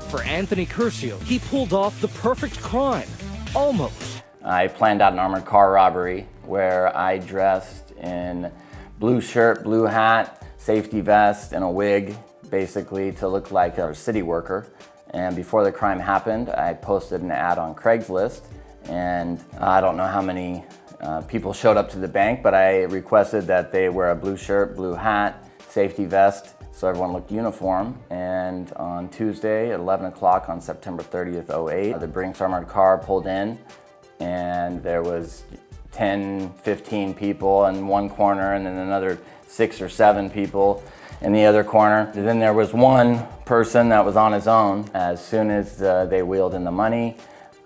For Anthony Curcio, he pulled off the perfect crime. Almost. I planned out an armored car robbery where I dressed in blue shirt, blue hat, safety vest, and a wig, basically to look like a city worker. And before the crime happened, I posted an ad on Craigslist, and I don't know how many people showed up to the bank, but I requested that they wear a blue shirt, blue hat, safety vest, so everyone looked uniform. And on Tuesday at 11 o'clock on September 30th, 08, the Brinks armored car pulled in, and there was 10, 15 people in one corner, and then another 6 or 7 people in the other corner. And then there was one person that was on his own. As soon as they wheeled in the money,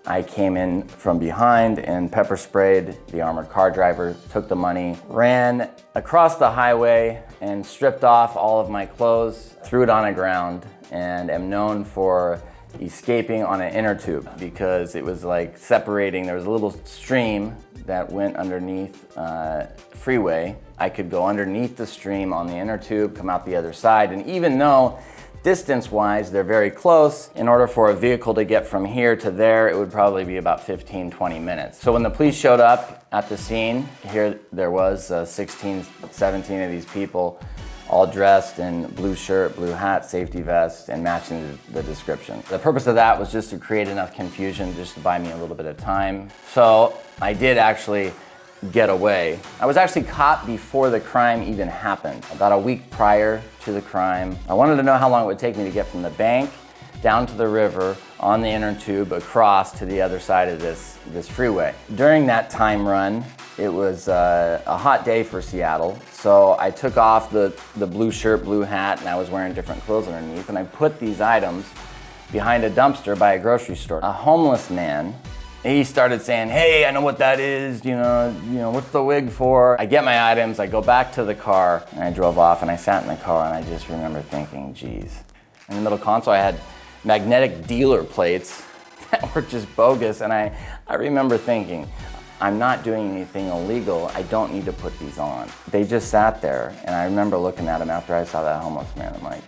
I came in from behind and pepper sprayed the armored car driver, took the money, ran across the highway and stripped off all of my clothes, threw it on the ground, and am known for escaping on an inner tube because it was like separating. There was a little stream that went underneath freeway. I could go underneath the stream on the inner tube, come out the other side, and even though distance-wise, they're very close. In order for a vehicle to get from here to there, it would probably be about 15, 20 minutes. So when the police showed up at the scene, here there was 16, 17 of these people, all dressed in blue shirt, blue hat, safety vest, and matching the description. The purpose of that was just to create enough confusion, just to buy me a little bit of time. So I did actually get away. I was actually caught before the crime even happened, about a week prior to the crime. I wanted to know how long it would take me to get from the bank down to the river on the inner tube across to the other side of this freeway. During that time run, it was a hot day for Seattle, so I took off the blue shirt, blue hat, and I was wearing different clothes underneath, and I put these items behind a dumpster by a grocery store. A homeless man, he started saying, "Hey, I know what that is, you know, what's the wig for?" I get my items, I go back to the car, and I drove off, and I sat in the car, and I just remember thinking, geez. In the middle console, I had magnetic dealer plates that were just bogus, and I remember thinking, I'm not doing anything illegal, I don't need to put these on. They just sat there, and I remember looking at them after I saw that homeless man, I'm like,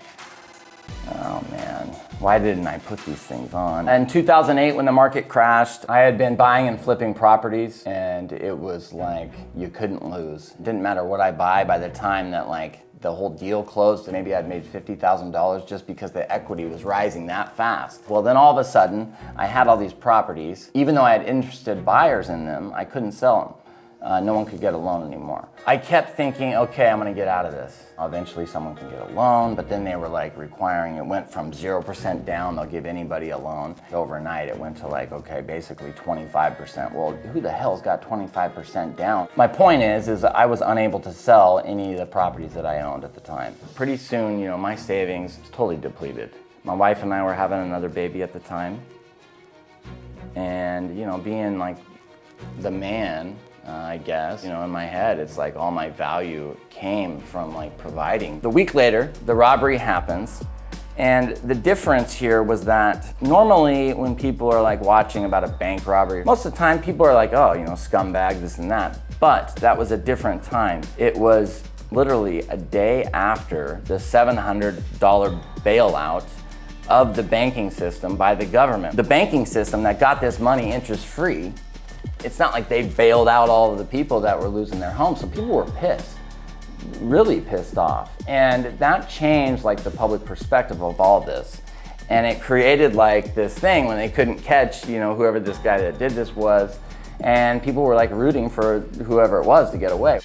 oh man, why didn't I put these things on? In 2008, when the market crashed, I had been buying and flipping properties, and it was like, you couldn't lose. It didn't matter what I buy by the time that like the whole deal closed, and maybe I'd made $50,000 just because the equity was rising that fast. Well, then all of a sudden, I had all these properties. Even though I had interested buyers in them, I couldn't sell them. No one could get a loan anymore. I kept thinking, okay, I'm gonna get out of this. Eventually someone can get a loan, but then they were like requiring, it went from 0% down, they'll give anybody a loan. Overnight it went to like, okay, basically 25%. Well, who the hell's got 25% down? My point is I was unable to sell any of the properties that I owned at the time. Pretty soon, my savings totally depleted. My wife and I were having another baby at the time. And, being like the man, I guess, in my head, it's like all my value came from like providing. The week later, the robbery happens. And the difference here was that normally when people are like watching about a bank robbery, most of the time people are like, oh, scumbag, this and that. But that was a different time. It was literally a day after the $700 bailout of the banking system by the government. The banking system that got this money interest-free, it's not like they bailed out all of the people that were losing their homes. So people were pissed, really pissed off. And that changed like the public perspective of all this. And it created like this thing when they couldn't catch, whoever this guy that did this was. And people were like rooting for whoever it was to get away.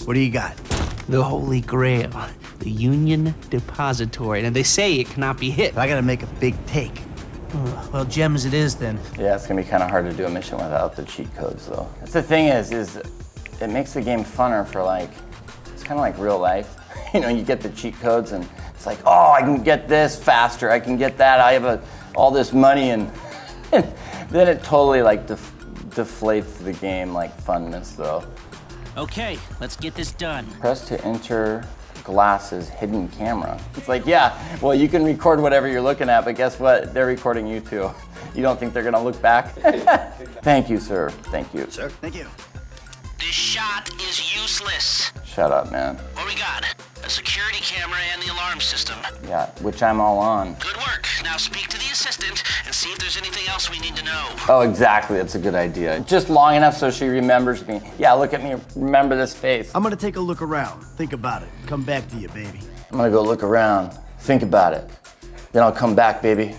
What do you got? The Holy Grail, the Union Depository. And they say it cannot be hit. I gotta make a big take. Well, gems it is then. Yeah, it's gonna be kind of hard to do a mission without the cheat codes though. That's the thing is it makes the game funner for like, it's kind of like real life. You get the cheat codes and it's like, oh, I can get this faster, I can get that, I have all this money and then it totally like deflates the game like funness though. Okay, let's get this done. Press to enter glasses hidden camera. It's like, yeah, well, you can record whatever you're looking at, but guess what? They're recording you too. You don't think they're gonna look back? Thank you, sir. Thank you. Sir, thank you. This shot is useless. Shut up, man. What we got? A security camera and the alarm system. Yeah, which I'm all on. Good work. Now speak to the assistant and see if there's anything else we need to know. Oh, exactly. That's a good idea. Just long enough so she remembers me. Yeah, look at me. Remember this face. I'm gonna take a look around. Think about it. Come back to you, baby. I'm gonna go look around. Think about it. Then I'll come back, baby.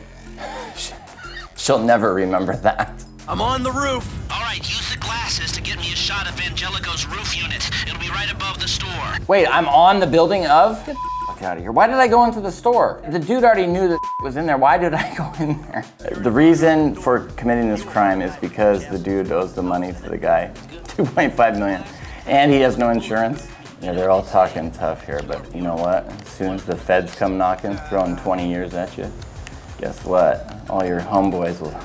She'll never remember that. I'm on the roof. All right, use the glasses to get me a shot of Angelico's roof unit. It'll be right above the store. Wait, I'm on the building of? Get the fuck out of here. Why did I go into the store? The dude already knew that was in there. Why did I go in there? The reason for committing this crime is because the dude owes the money to the guy. 2.5 million. And he has no insurance. Yeah, they're all talking tough here, but you know what? As soon as the feds come knocking, throwing 20 years at you, guess what? All your homeboys will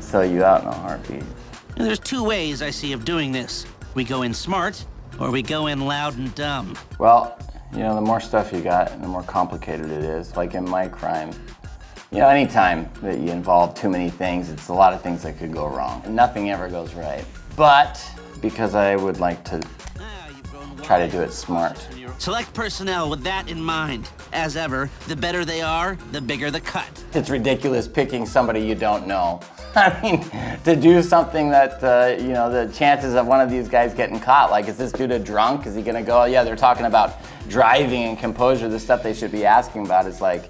sell you out in a heartbeat. There's two ways I see of doing this. We go in smart, or we go in loud and dumb. Well, you know, the more stuff you got, the more complicated it is. Like in my crime, you know, anytime that you involve too many things, it's a lot of things that could go wrong. And nothing ever goes right. But because I would like to try to do it smart. Select personnel with that in mind. As ever, the better they are, the bigger the cut. It's ridiculous picking somebody you don't know. I mean, to do something that, you know, the chances of one of these guys getting caught, like, is this dude a drunk? Is he gonna go, oh, yeah, they're talking about driving and composure. The stuff they should be asking about is like,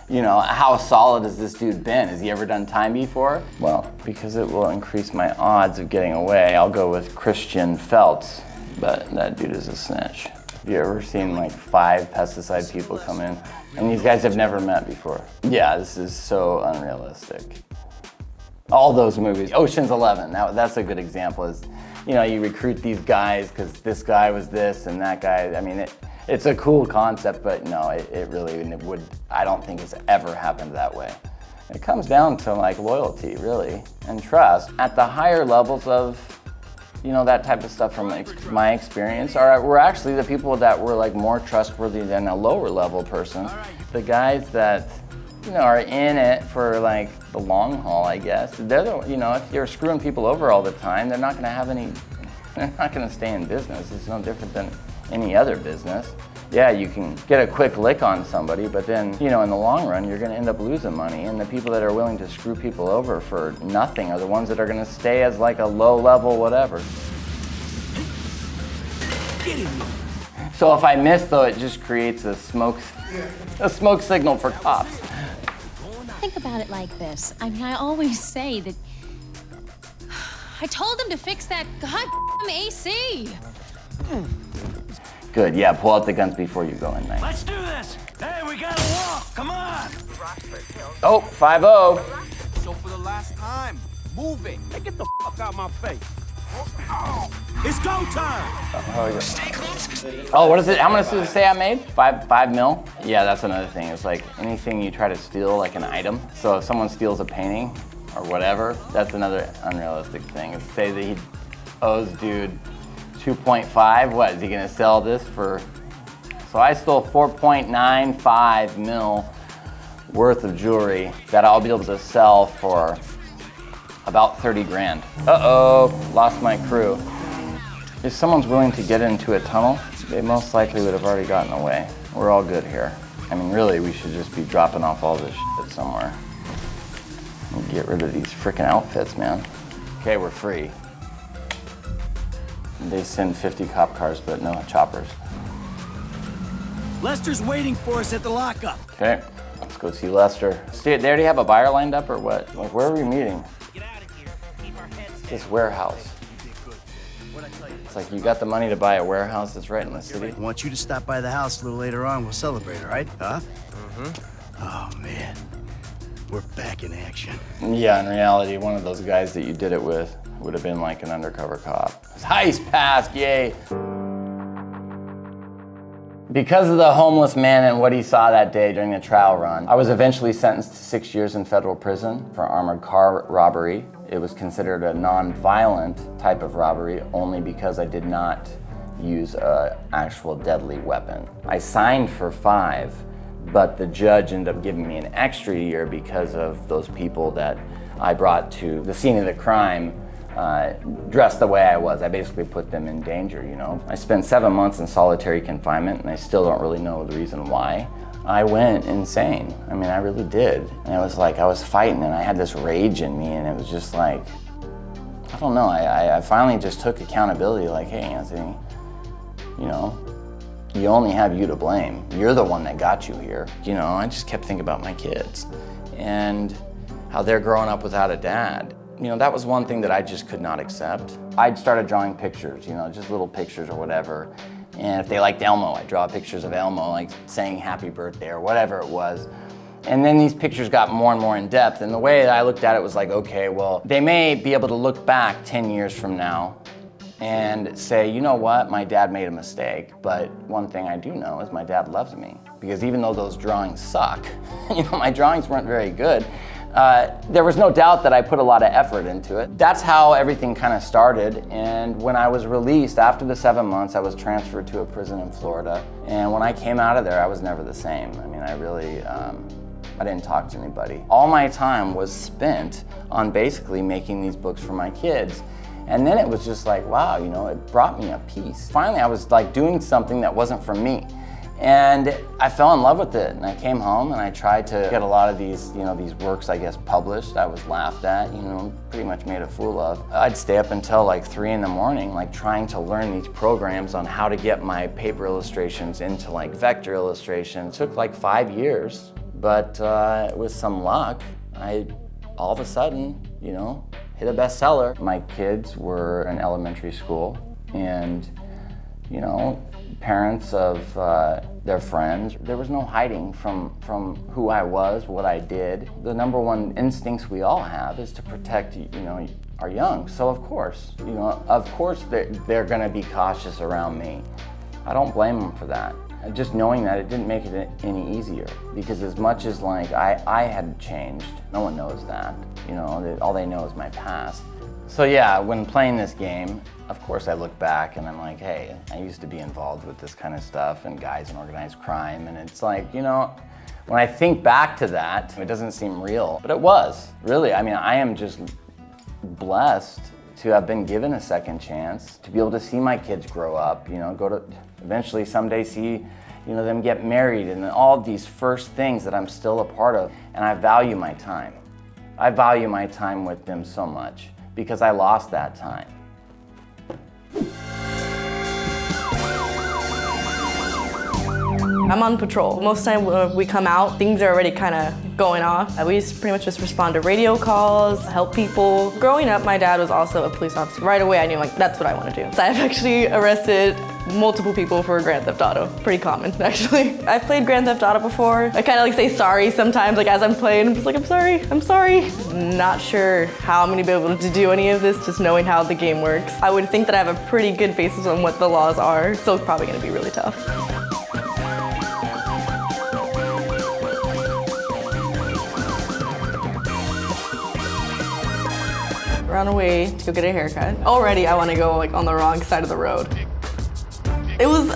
you know, how solid has this dude been? Has he ever done time before? Well, because it will increase my odds of getting away, I'll go with Christian Feltz, but that dude is a snitch. Have you ever seen like 5 pesticide people come in? And these guys have never met before. Yeah, this is so unrealistic. All those movies, Ocean's 11, that's a good example. Is, you know, you recruit these guys because this guy was this and that guy. I mean, it's a cool concept, but no, it really would, I don't think it's ever happened that way. It comes down to like loyalty, really, and trust. At the higher levels of, you know, that type of stuff from my experience were actually the people that were like more trustworthy than a lower level person. The guys that, you know, are in it for like the long haul, I guess. They're the, you know, if you're screwing people over all the time, they're not gonna stay in business. It's no different than any other business. Yeah, you can get a quick lick on somebody, but then, you know, in the long run, you're gonna end up losing money. And the people that are willing to screw people over for nothing are the ones that are gonna stay as like a low level whatever. So if I miss though, it just creates a smoke signal for cops. Think about it like this. I mean, I always say that I told them to fix that goddamn AC. Good, yeah, pull out the guns before you go in, man. Let's do this. Hey, we gotta walk. Come on. Oh, 5-0. So for the last time, move it. Hey, get the fuck out my face. It's go time. Oh, yeah. Oh, what is it? How much did it say I made? 5 mil? Yeah, that's another thing. It's like anything you try to steal, like an item. So if someone steals a painting or whatever, that's another unrealistic thing. It's say that he owes dude 2.5. What is he gonna sell this for? So I stole 4.95 mil worth of jewelry that I'll be able to sell for about 30 grand. Uh-oh, lost my crew. If someone's willing to get into a tunnel, they most likely would have already gotten away. We're all good here. I mean, really, we should just be dropping off all this shit somewhere. And get rid of these frickin' outfits, man. Okay, we're free. They send 50 cop cars, but no choppers. Lester's waiting for us at the lockup. Okay, let's go see Lester. They already have a buyer lined up or what? Like, where are we meeting? This warehouse. It's like you got the money to buy a warehouse that's right in the city. I want you to stop by the house a little later on. We'll celebrate, all right? Huh? Oh, man. We're back in action. Yeah, in reality, one of those guys that you did it with would have been like an undercover cop. Heist passed, yay! Because of the homeless man and what he saw that day during the trial run, I was eventually sentenced to 6 years in federal prison for armored car robbery. It was considered a non-violent type of robbery only because I did not use an actual deadly weapon. I signed for 5, but the judge ended up giving me an extra year because of those people that I brought to the scene of the crime dressed the way I was. I basically put them in danger, you know. I spent 7 months in solitary confinement, and I still don't really know the reason why. I went insane. I mean, I really did. And it was like I was fighting, and I had this rage in me, and it was just like, I don't know, I finally just took accountability, like, hey, Anthony, you know, you only have you to blame. You're the one that got you here. You know, I just kept thinking about my kids and how they're growing up without a dad. You know, that was one thing that I just could not accept. I'd started drawing pictures, you know, just little pictures or whatever. And if they liked Elmo, I'd draw pictures of Elmo, like saying happy birthday or whatever it was. And then these pictures got more and more in depth. And the way that I looked at it was like, okay, well, they may be able to look back 10 years from now and say, you know what, my dad made a mistake, but one thing I do know is my dad loves me. Because even though those drawings suck, you know, my drawings weren't very good, there was no doubt that I put a lot of effort into it. That's how everything kind of started. And when I was released, after the 7 months, I was transferred to a prison in Florida. And when I came out of there, I was never the same. I mean, I really, I didn't talk to anybody. All my time was spent on basically making these books for my kids. And then it was just like, wow, you know, it brought me a peace. Finally, I was like doing something that wasn't for me. And I fell in love with it. And I came home and I tried to get a lot of these, you know, these works, I guess, published. I was laughed at, you know, pretty much made a fool of. I'd stay up until like 3 in the morning, like trying to learn these programs on how to get my paper illustrations into like vector illustrations. It took like 5 years, but with some luck, I all of a sudden, you know, hit a bestseller. My kids were in elementary school, and, you know, parents of their friends, there was no hiding from who I was, what I did. The number one instincts we all have is to protect, you know, our young. So of course, you know, they're gonna be cautious around me. I don't blame them for that. Just knowing that, it didn't make it any easier, because as much as like I had changed, no one knows that. You know, all they know is my past. So yeah, when playing this game, of course I look back and I'm like, hey, I used to be involved with this kind of stuff and guys in organized crime, and it's like, you know, when I think back to that, it doesn't seem real, but it was, really. I mean, I am just blessed to have been given a second chance, to be able to see my kids grow up, you know, eventually someday see, you know, them get married, and all these first things that I'm still a part of, and I value my time. I value my time with them so much, because I lost that time. I'm on patrol. Most of the time when we come out, things are already kind of going off. We pretty much just respond to radio calls, help people. Growing up, my dad was also a police officer. Right away, I knew, like, that's what I want to do. So I've actually arrested multiple people for Grand Theft Auto. Pretty common, actually. I've played Grand Theft Auto before. I kind of like say sorry sometimes, like as I'm playing, I'm just like, I'm sorry. Not sure how I'm gonna be able to do any of this, just knowing how the game works. I would think that I have a pretty good basis on what the laws are, so it's probably gonna be really tough. We're on our way to go get a haircut. Already I want to go like on the wrong side of the road. It was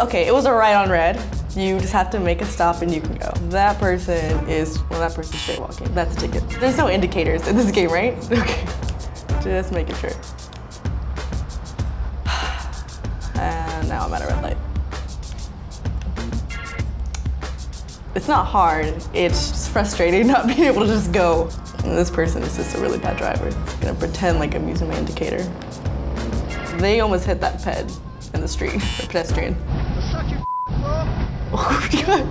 a right on red. You just have to make a stop and you can go. That person's straight walking. That's a ticket. There's no indicators in this game, right? Okay, just making sure. And now I'm at a red light. It's not hard, it's just frustrating not being able to just go. And this person is just a really bad driver. It's gonna pretend like I'm using my indicator. They almost hit that ped in the street, the pedestrian.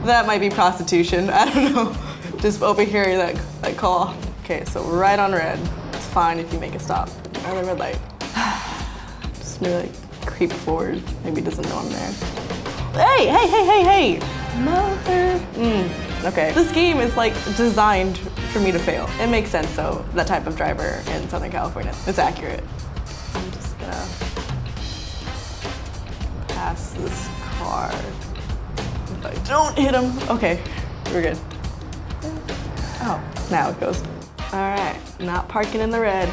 That might be prostitution, I don't know. Just overhearing that call. Okay, so right on red. It's fine if you make a stop. Another red light. Just maybe like creep forward. Maybe he doesn't know I'm there. Hey! Mother. Okay. This game is like designed for me to fail. It makes sense though, that type of driver in Southern California. It's accurate. I'm just gonna pass this car. If I don't hit him, okay, we're good. Oh, now it goes. All right, not parking in the red.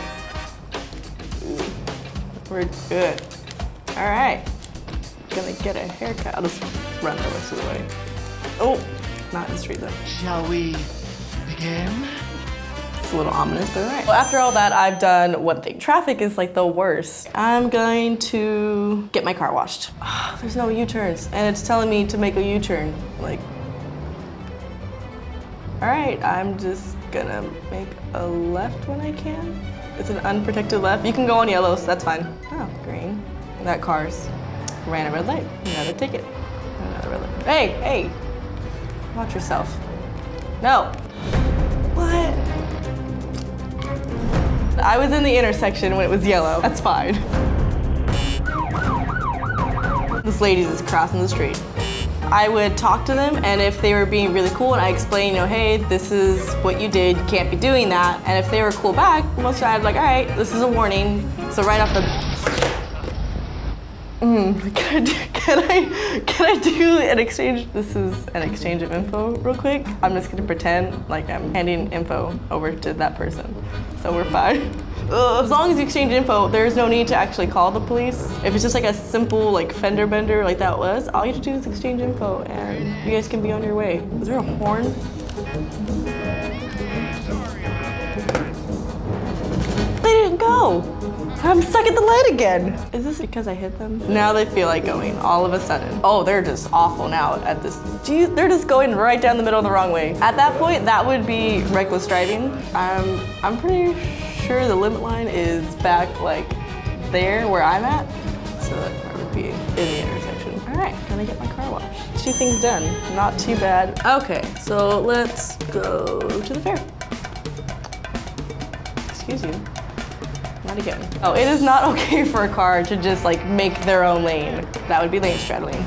We're good. All right, gonna get a haircut. I'll just run the rest of the way. Oh, not in the street though. Shall we begin? It's a little ominous, but all right. Well, after all that, I've done one thing. Traffic is like the worst. I'm going to get my car washed. Oh, there's no U-turns, and it's telling me to make a U-turn. Like, all right, I'm just gonna make a left when I can. It's an unprotected left. You can go on yellow, so that's fine. Oh, green. That car's ran a red light. Another ticket. Another red light. Hey, hey, watch yourself. No. What? I was in the intersection when it was yellow. That's fine. This lady is crossing the street. I would talk to them, and if they were being really cool, and I explain, you know, hey, this is what you did, you can't be doing that. And if they were cool back, most of the time I'd be like, all right, this is a warning. So right off the, can I do an exchange? This is an exchange of info real quick. I'm just gonna pretend like I'm handing info over to that person. So we're fine. As long as you exchange info, there's no need to actually call the police. If it's just like a simple like fender bender like that was, all you have to do is exchange info and you guys can be on your way. Is there a horn? They didn't go. I'm stuck at the light again. Is this because I hit them? Now they feel like going all of a sudden. Oh, they're just awful now at this. They're just going right down the middle the wrong way. At that point, that would be reckless driving. I'm pretty sure the limit line is back like there where I'm at. So that would be in the intersection. All right, gonna get my car washed. 2 things done, not too bad. Okay, so let's go to the fair. Excuse you. Not again. Oh, it is not okay for a car to just like make their own lane. That would be lane straddling.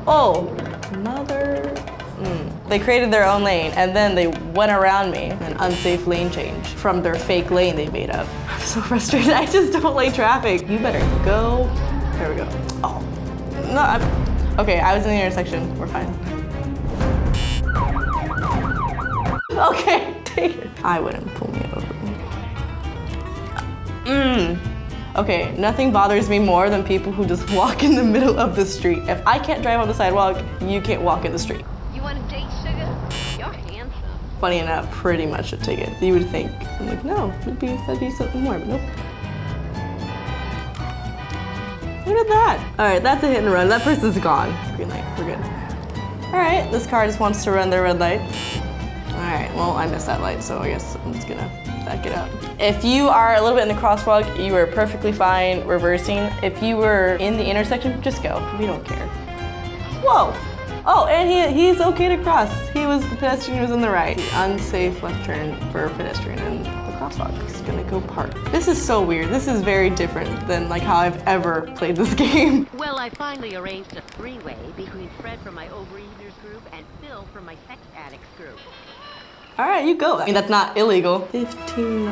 Oh, mother. They created their own lane and then they went around me. An unsafe lane change from their fake lane they made up. I'm so frustrated. I just don't like traffic. You better go. There we go. Oh, no. Okay, I was in the intersection. We're fine. Okay, take it. I wouldn't pull me over. Okay, nothing bothers me more than people who just walk in the middle of the street. If I can't drive on the sidewalk, you can't walk in the street. You want a date, sugar? You're handsome. Funny enough, pretty much a ticket. You would think. I'm like, no, that'd be something more, but nope. Look at that. All right, that's a hit and run. That person's gone. Green light, we're good. All right, this car just wants to run their red light. All right, well, I missed that light, so I guess I'm just gonna back it up. If you are a little bit in the crosswalk, you are perfectly fine reversing. If you were in the intersection, just go. We don't care. Whoa. Oh, and he's okay to cross. The pedestrian was on the right. The unsafe left turn for a pedestrian and the crosswalk is gonna go park. This is so weird. This is very different than like how I've ever played this game. Well, I finally arranged a 3-way between Fred from my overeaters group and Phil from my sex addicts group. All right, you go. I mean, that's not illegal. $15.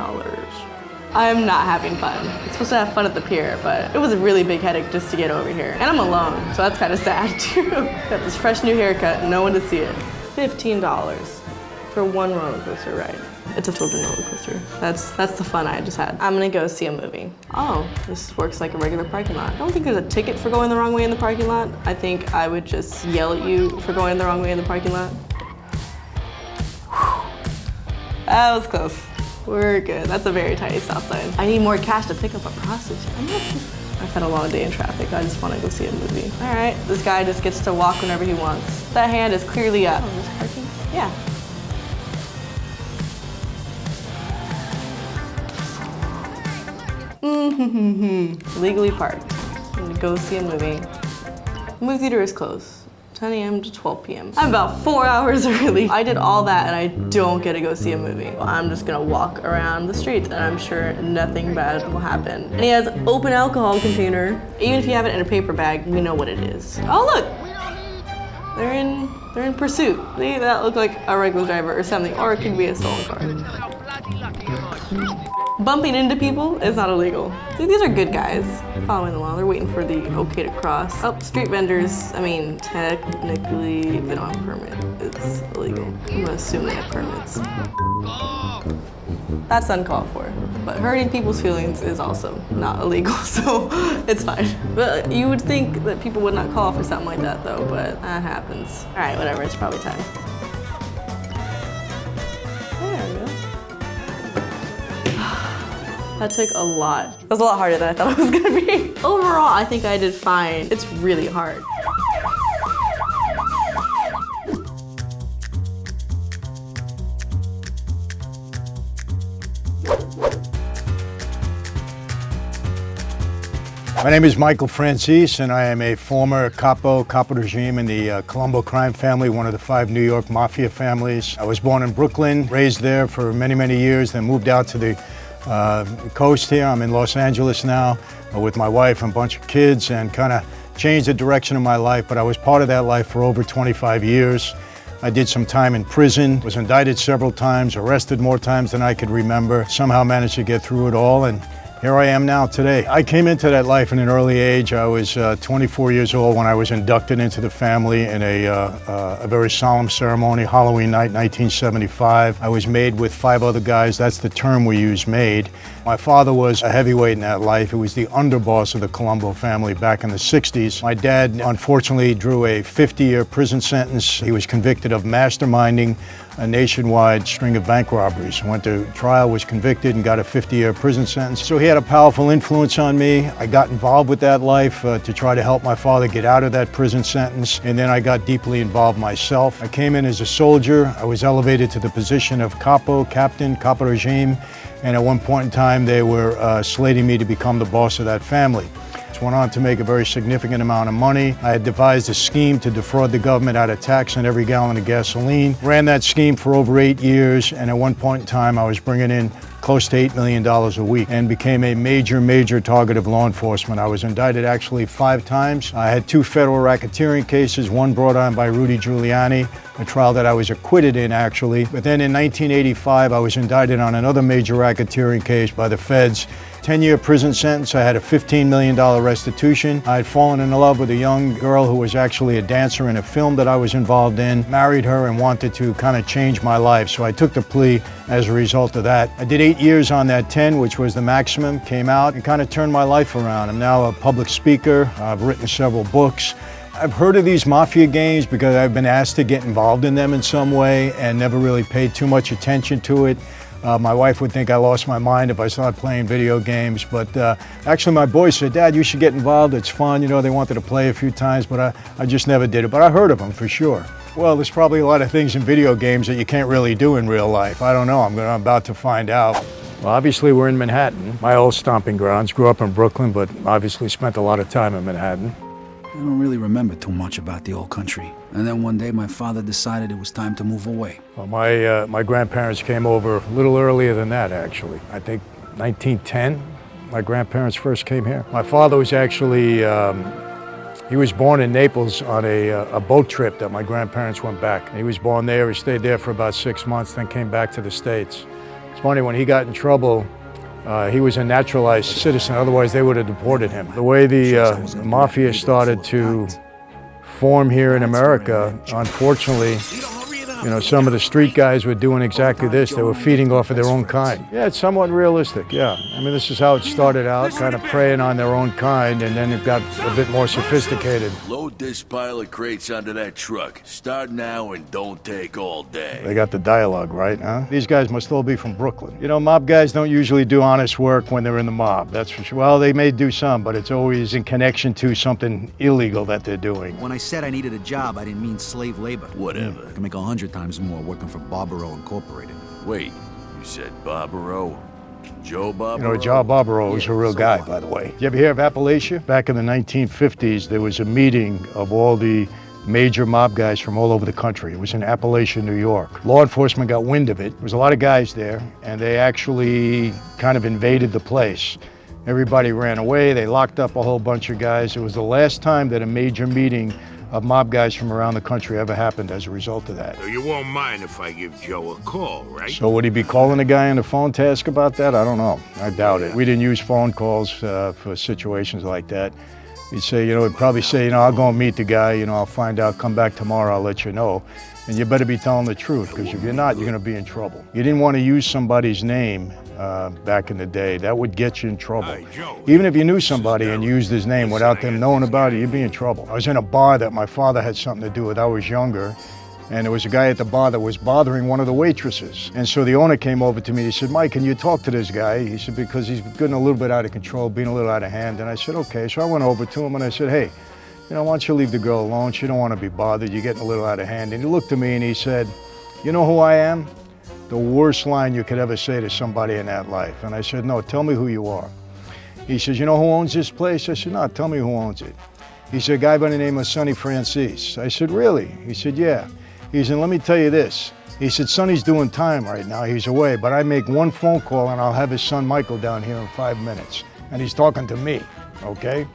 I'm not having fun. It's supposed to have fun at the pier, but it was a really big headache just to get over here. And I'm alone, so that's kind of sad too. Got this fresh new haircut, no one to see it. $15 for one roller coaster ride. It's a children's roller coaster. That's the fun I just had. I'm gonna go see a movie. Oh, this works like a regular parking lot. I don't think there's a ticket for going the wrong way in the parking lot. I think I would just yell at you for going the wrong way in the parking lot. That was close. We're good. That's a very tiny stop sign. I need more cash to pick up a prostitute. I've had a long day in traffic. I just want to go see a movie. All right, this guy just gets to walk whenever he wants. That hand is clearly up. Oh, there's parking? Yeah. Legally parked. I'm gonna go see a movie. The movie theater is closed. 10 a.m. to 12 p.m. I'm about 4 hours early. I did all that and I don't get to go see a movie. I'm just gonna walk around the streets and I'm sure nothing bad will happen. And he has an open alcohol container. Even if you have it in a paper bag, we know what it is. Oh look! They're in pursuit. That looked like a regular driver or something, or it could be a stolen car. Bumping into people is not illegal. These are good guys following the law. They're waiting for the okay to cross. Oh, street vendors, I mean, technically, if they don't have a permit, it's illegal. I'm gonna assume they have permits. That's uncalled for. But hurting people's feelings is also not illegal, so it's fine. But you would think that people would not call for something like that though, but that happens. All right, whatever, it's probably time. There we go. That took a lot. It was a lot harder than I thought it was gonna be. Overall, I think I did fine. It's really hard. My name is Michael Francis, and I am a former capo regime in the Colombo crime family, one of the 5 New York Mafia families. I was born in Brooklyn, raised there for many, many years, then moved out to the coast here. I'm in Los Angeles now with my wife and a bunch of kids, and kind of changed the direction of my life, but I was part of that life for over 25 years. I did some time in prison, was indicted several times, arrested more times than I could remember, somehow managed to get through it all, and here I am now today. I came into that life in an early age. I was 24 years old when I was inducted into the family in a very solemn ceremony, Halloween night, 1975. I was made with 5 other guys. That's the term we use, made. My father was a heavyweight in that life. He was the underboss of the Colombo family back in the 60s. My dad, unfortunately, drew a 50-year prison sentence. He was convicted of masterminding a nationwide string of bank robberies. Went to trial, was convicted, and got a 50-year prison sentence. So he had a powerful influence on me. I got involved with that life to try to help my father get out of that prison sentence, and then I got deeply involved myself. I came in as a soldier. I was elevated to the position of captain, capo regime, and at one point in time they were slating me to become the boss of that family. Went on to make a very significant amount of money. I had devised a scheme to defraud the government out of tax on every gallon of gasoline. Ran that scheme for over 8 years, and at one point in time I was bringing in close to $8 million a week and became a major target of law enforcement. I was indicted actually 5 times. I had 2 federal racketeering cases, one brought on by Rudy Giuliani, a trial that I was acquitted in actually. But then in 1985 I was indicted on another major racketeering case by the feds. 10-year prison sentence. I had a $15 million restitution. I had fallen in love with a young girl who was actually a dancer in a film that I was involved in, married her, and wanted to kind of change my life. So I took the plea as a result of that. I did 8 years on that 10, which was the maximum, came out and kind of turned my life around. I'm now a public speaker. I've written several books. I've heard of these Mafia games because I've been asked to get involved in them in some way and never really paid too much attention to it. My wife would think I lost my mind if I started playing video games, but actually my boys said, "Dad, you should get involved, it's fun." You know, they wanted to play a few times, but I just never did it. But I heard of them for sure. Well, there's probably a lot of things in video games that you can't really do in real life. I don't know, I'm about to find out. Well, obviously we're in Manhattan, my old stomping grounds. Grew up in Brooklyn, but obviously spent a lot of time in Manhattan. I don't really remember too much about the old country. And then one day my father decided it was time to move away. Well, my grandparents came over a little earlier than that, actually. I think 1910, my grandparents first came here. My father was actually, he was born in Naples on a boat trip that my grandparents went back. He was born there, he stayed there for about 6 months, then came back to the States. It's funny, when he got in trouble, he was a naturalized citizen, otherwise they would have deported him. The way the Mafia started to form here in America, unfortunately, you know, some of the street guys were doing exactly this. They were feeding off of their own kind. Yeah, it's somewhat realistic, yeah. I mean, this is how it started out, kind of preying on their own kind, and then it got a bit more sophisticated. Load this pile of crates onto that truck. Start now and don't take all day. They got the dialogue right, huh? These guys must all be from Brooklyn. You know, mob guys don't usually do honest work when they're in the mob, that's for sure. Well, they may do some, but it's always in connection to something illegal that they're doing. When I said I needed a job, I didn't mean slave labor. Whatever. I can make 100 times more working for Barbaro Incorporated. Wait, you said Barbaro? Joe Barbaro? You know, Joe Barbaro is a real guy, by the way. Did you ever hear of Appalachia? Back in the 1950s, there was a meeting of all the major mob guys from all over the country. It was in Appalachia, New York. Law enforcement got wind of it. There was a lot of guys there, and they actually kind of invaded the place. Everybody ran away. They locked up a whole bunch of guys. It was the last time that a major meeting of mob guys from around the country ever happened as a result of that. So you won't mind if I give Joe a call, right? So would he be calling a guy on the phone to ask about that? I don't know. I doubt it. We didn't use phone calls for situations like that. He'd say, he'd probably say, I'll go and meet the guy, I'll find out, come back tomorrow, I'll let you know. And you better be telling the truth, because if you're not, you're gonna be in trouble. You didn't want to use somebody's name back in the day. That would get you in trouble. Even if you knew somebody and used his name without them knowing about it, you'd be in trouble. I was in a bar that my father had something to do with. I was younger, and there was a guy at the bar that was bothering one of the waitresses. And so the owner came over to me, he said, Mike, can you talk to this guy? He said, because he's getting a little bit out of control, being a little out of hand. And I said, okay. So I went over to him and I said, hey, why don't you leave the girl alone? She don't want to be bothered. You're getting a little out of hand. And he looked at me and he said, you know who I am? The worst line you could ever say to somebody in that life. And I said, no, tell me who you are. He says, you know who owns this place? I said, no, tell me who owns it. He said, a guy by the name of Sonny Francis. I said, really? He said, yeah. He said, let me tell you this. He said, Sonny's doing time right now. He's away, but I make one phone call and I'll have his son Michael down here in 5 minutes. And he's talking to me, okay?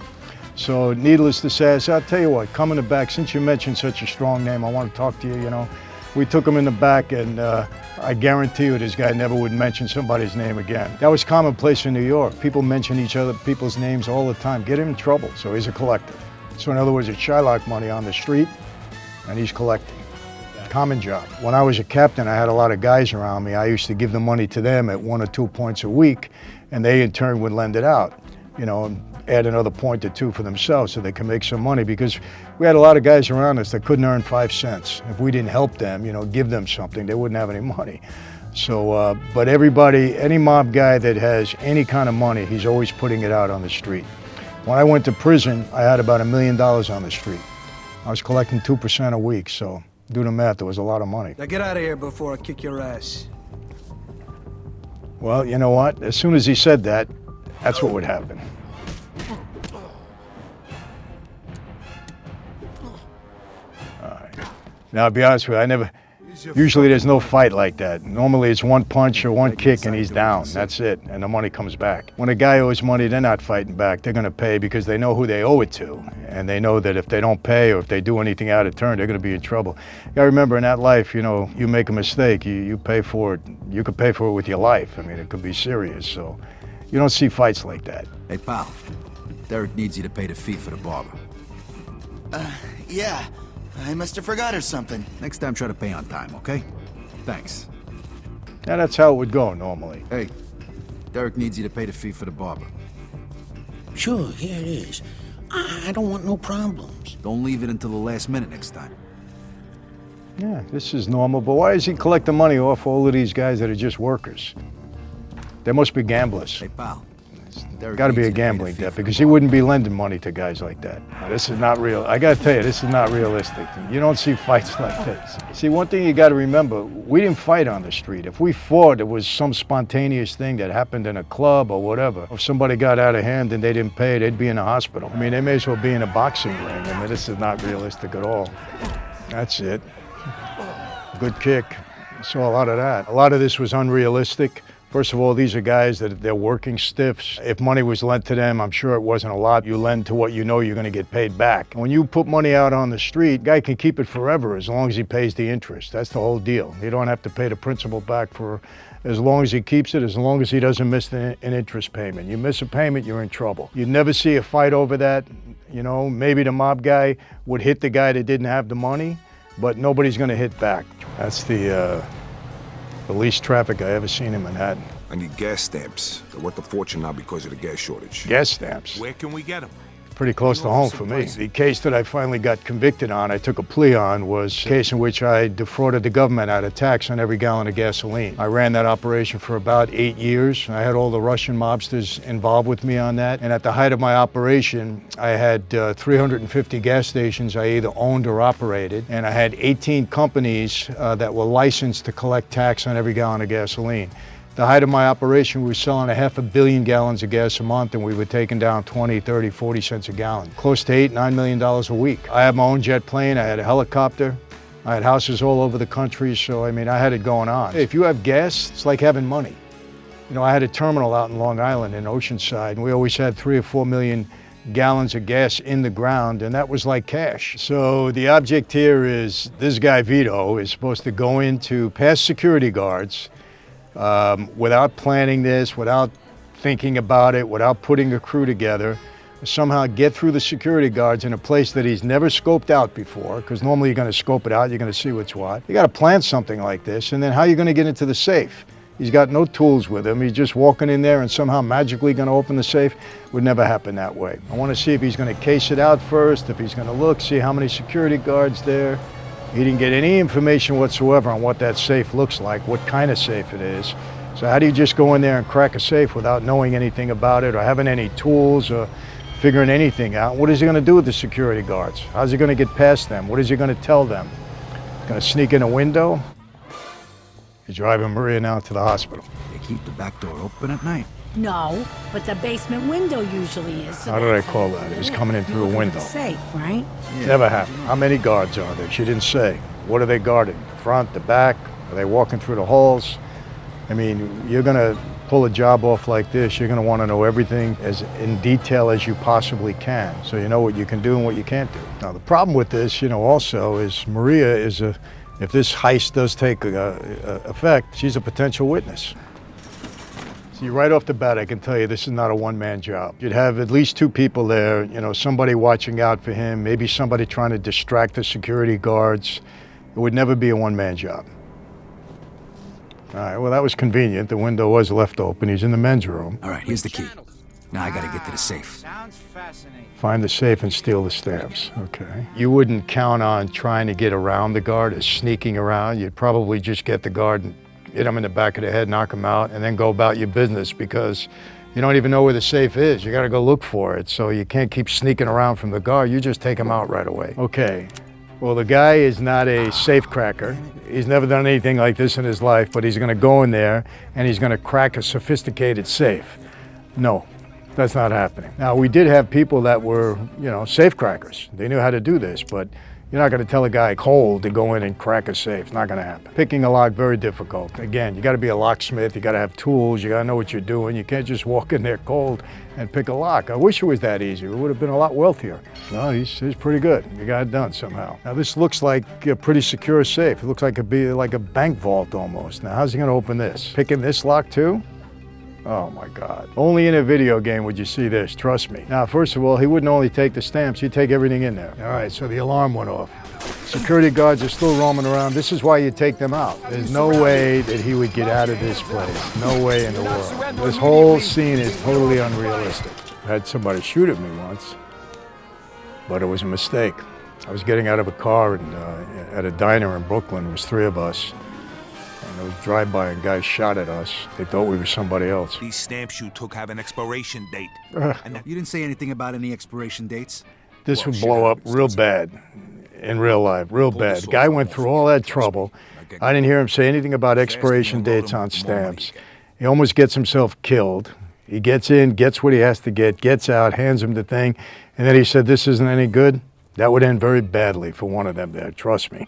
So needless to say, I said, I'll tell you what, come in the back. Since you mentioned such a strong name, I want to talk to you, We took him in the back, and I guarantee you this guy never would mention somebody's name again. That was commonplace in New York. People mention people's names all the time, get him in trouble. So he's a collector. So in other words, it's Shylock money on the street, and he's collecting. Common job. When I was a captain, I had a lot of guys around me. I used to give the money to them at 1 or 2 points a week, and they in turn would lend it out, and add another point or two for themselves so they can make some money, because we had a lot of guys around us that couldn't earn 5 cents. If we didn't help them, give them something, they wouldn't have any money. So, but everybody, any mob guy that has any kind of money, he's always putting it out on the street. When I went to prison, I had about $1 million on the street. I was collecting 2% a week, so do the math, it was a lot of money. Now get out of here before I kick your ass. Well, you know what? As soon as he said that, that's what would happen. Now, I'll be honest with you, usually there's no fight like that. Normally it's one punch or one kick and he's down, that's it, and the money comes back. When a guy owes money, they're not fighting back, they're gonna pay because they know who they owe it to. And they know that if they don't pay or if they do anything out of turn, they're gonna be in trouble. You gotta remember, in that life, you make a mistake, you pay for it, you could pay for it with your life. I mean, it could be serious, so you don't see fights like that. Hey, pal, Derek needs you to pay the fee for the barber. Yeah. I must have forgot or something. Next time, try to pay on time, okay? Thanks. Yeah, that's how it would go normally. Hey, Derek needs you to pay the fee for the barber. Sure, here it is. I don't want no problems. Don't leave it until the last minute next time. Yeah, this is normal, but why is he collecting money off all of these guys that are just workers? They must be gamblers. Hey, pal. Got to be a gambling debt, because he wouldn't be lending money to guys like that. Now, this is not real. I got to tell you, this is not realistic. You don't see fights like this. See, one thing you got to remember, we didn't fight on the street. If we fought, it was some spontaneous thing that happened in a club or whatever. If somebody got out of hand and they didn't pay, they'd be in a hospital. I mean, they may as well be in a boxing ring. I mean, this is not realistic at all. That's it. Good kick. Saw a lot of that. A lot of this was unrealistic. First of all, these are guys that they're working stiffs. If money was lent to them, I'm sure it wasn't a lot. You lend to what you know you're going to get paid back. When you put money out on the street, guy can keep it forever as long as he pays the interest. That's the whole deal. You don't have to pay the principal back for as long as he keeps it, as long as he doesn't miss an interest payment. You miss a payment, you're in trouble. You'd never see a fight over that. Maybe the mob guy would hit the guy that didn't have the money, but nobody's going to hit back. That's the least traffic I ever seen in Manhattan. I need gas stamps. They're worth a fortune now because of the gas shortage. Gas stamps? Where can we get them? Pretty close to home for me. The case that I finally got convicted on, I took a plea on, was a case in which I defrauded the government out of tax on every gallon of gasoline. I ran that operation for about 8 years. I had all the Russian mobsters involved with me on that. And at the height of my operation, I had 350 gas stations I either owned or operated. And I had 18 companies that were licensed to collect tax on every gallon of gasoline. The height of my operation, we were selling 500 million gallons of gas a month, and we were taking down 20, 30, 40 cents a gallon. Close to $8, $9 million a week. I had my own jet plane, I had a helicopter, I had houses all over the country, so I mean, I had it going on. If you have gas, it's like having money. I had a terminal out in Long Island in Oceanside, and we always had 3 or 4 million gallons of gas in the ground, and that was like cash. So the object here is this guy Vito is supposed to go into past security guards without planning this, without thinking about it, without putting a crew together, somehow get through the security guards in a place that he's never scoped out before, because normally you're going to scope it out, you're going to see what's what. You got to plan something like this, and then how are you going to get into the safe? He's got no tools with him. He's just walking in there and somehow magically going to open the safe. Would never happen that way. I want to see if he's going to case it out first, if he's going to look, see how many security guards there. He didn't get any information whatsoever on what that safe looks like, what kind of safe it is. So how do you just go in there and crack a safe without knowing anything about it or having any tools or figuring anything out? What is he going to do with the security guards? How's he going to get past them? What is he going to tell them? Going to sneak in a window? He's driving Maria now to the hospital. They keep the back door open at night. No, but the basement window usually is. How did I call that? He was coming in through a window. Safe, right? Yeah. Never happened. How many guards are there? She didn't say. What are they guarding? The front, the back? Are they walking through the halls? I mean, you're going to pull a job off like this, you're going to want to know everything as in detail as you possibly can, so you know what you can do and what you can't do. Now, the problem with this, also, is Maria is if this heist does take effect, she's a potential witness. See, right off the bat, I can tell you this is not a one-man job. You'd have at least two people there, somebody watching out for him, maybe somebody trying to distract the security guards. It would never be a one-man job. All right, well, that was convenient. The window was left open. He's in the men's room. All right, here's the key. Now I gotta get to the safe. Find the safe and steal the stamps. Okay. You wouldn't count on trying to get around the guard or sneaking around. You'd probably just get the guard and hit him in the back of the head, knock him out, and then go about your business because you don't even know where the safe is. You gotta go look for it. So you can't keep sneaking around from the guard. You just take him out right away. Okay. Well, the guy is not a safe cracker. He's never done anything like this in his life, but he's going to go in there and he's going to crack a sophisticated safe. No, that's not happening. Now, we did have people that were, safe crackers. They knew how to do this, but you're not going to tell a guy cold to go in and crack a safe. It's not going to happen. Picking a lock, very difficult. Again, you got to be a locksmith. You got to have tools. You got to know what you're doing. You can't just walk in there cold and pick a lock. I wish it was that easy. We would have been a lot wealthier. No, he's pretty good. He got it done somehow. Now, this looks like a pretty secure safe. It looks like it'd be like a bank vault almost. Now, how's he going to open this? Picking this lock too? Oh my God. Only in a video game would you see this, trust me. Now, first of all, he wouldn't only take the stamps, he'd take everything in there. All right, so the alarm went off. Security guards are still roaming around. This is why you take them out. There's no way that he would get out of this place. No way in the world. This whole scene is totally unrealistic. I had somebody shoot at me once, but it was a mistake. I was getting out of a car at a diner in Brooklyn. There was three of us. And it was drive-by and guys shot at us. They thought we were somebody else. These stamps you took have an expiration date. And you didn't say anything about any expiration dates? This would blow up real bad in real life, real bad. The guy went through all that trouble. I didn't hear him say anything about expiration dates on stamps. He almost gets himself killed. He gets in, gets what he has to get, gets out, hands him the thing, and then he said, "This isn't any good." That would end very badly for one of them there, trust me.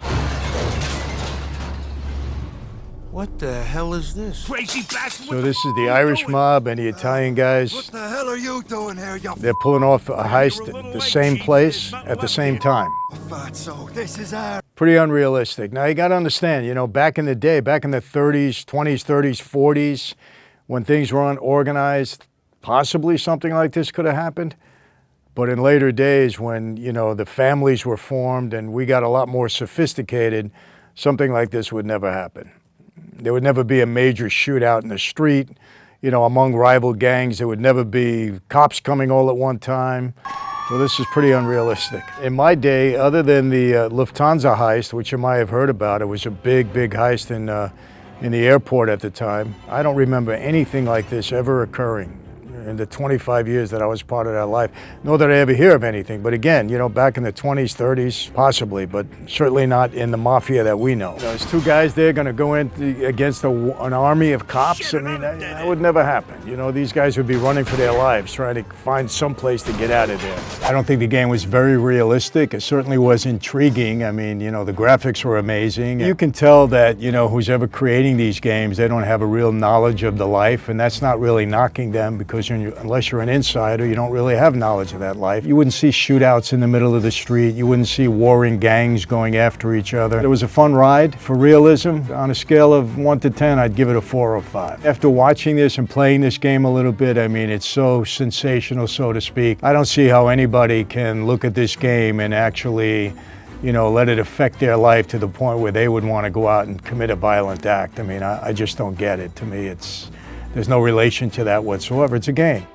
What the hell is this? Crazy bastard! So this is the Irish mob and the Italian guys. What the hell are you doing here, you... They're pulling off a heist at the same place at the same time. So this is our... Pretty unrealistic. Now you got to understand, back in the day, back in the 30s, 20s, 30s, 40s, when things were unorganized, possibly something like this could have happened. But in later days when, the families were formed and we got a lot more sophisticated, something like this would never happen. There would never be a major shootout in the street, among rival gangs. There would never be cops coming all at one time. So this is pretty unrealistic. In my day, other than the Lufthansa heist, which you might have heard about, it was a big, big heist in the airport at the time. I don't remember anything like this ever occurring in the 25 years that I was part of that life. Nor did I ever hear of anything. But again, back in the 20s, 30s, possibly, but certainly not in the Mafia that we know. There's two guys there going to go in against an army of cops. I mean, that would never happen. These guys would be running for their lives, trying to find some place to get out of there. I don't think the game was very realistic. It certainly was intriguing. I mean, the graphics were amazing. You can tell that, who's ever creating these games, they don't have a real knowledge of the life, and that's not really knocking them because, television, unless you're an insider, you don't really have knowledge of that life. You wouldn't see shootouts in the middle of the street. You wouldn't see warring gangs going after each other. It was a fun ride. For realism, on a scale of 1 to 10, I'd give it a 4 or 5. After watching this and playing this game a little bit, I mean, it's so sensational, so to speak. I don't see how anybody can look at this game and actually, you know, let it affect their life to the point where they would want to go out and commit a violent act. I mean, I just don't get it. To me, there's no relation to that whatsoever. It's a game.